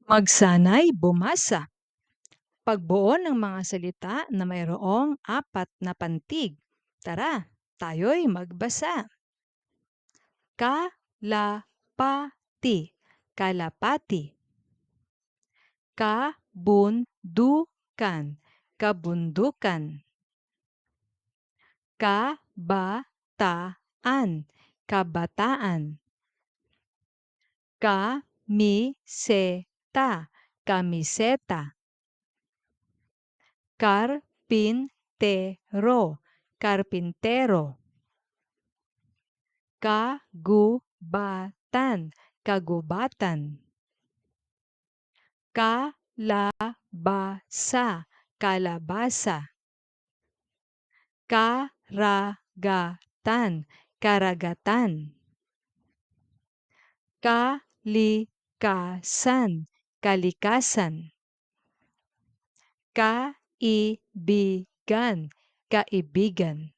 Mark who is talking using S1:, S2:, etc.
S1: Magsanay bumasa. Pagbuo ng mga salita na mayroong apat na pantig. Tara, tayo'y magbasa. Kalapati, kalapati. Kabundukan, kabundukan. Kabataan, kabataan. Kamiseta, kamiseta. Karpintero, karpintero. Kagubatan, kagubatan. Kalabasa, kalabasa. Karagatan, karagatan. Kalikasan, kalikasan. Kaibigan, kaibigan.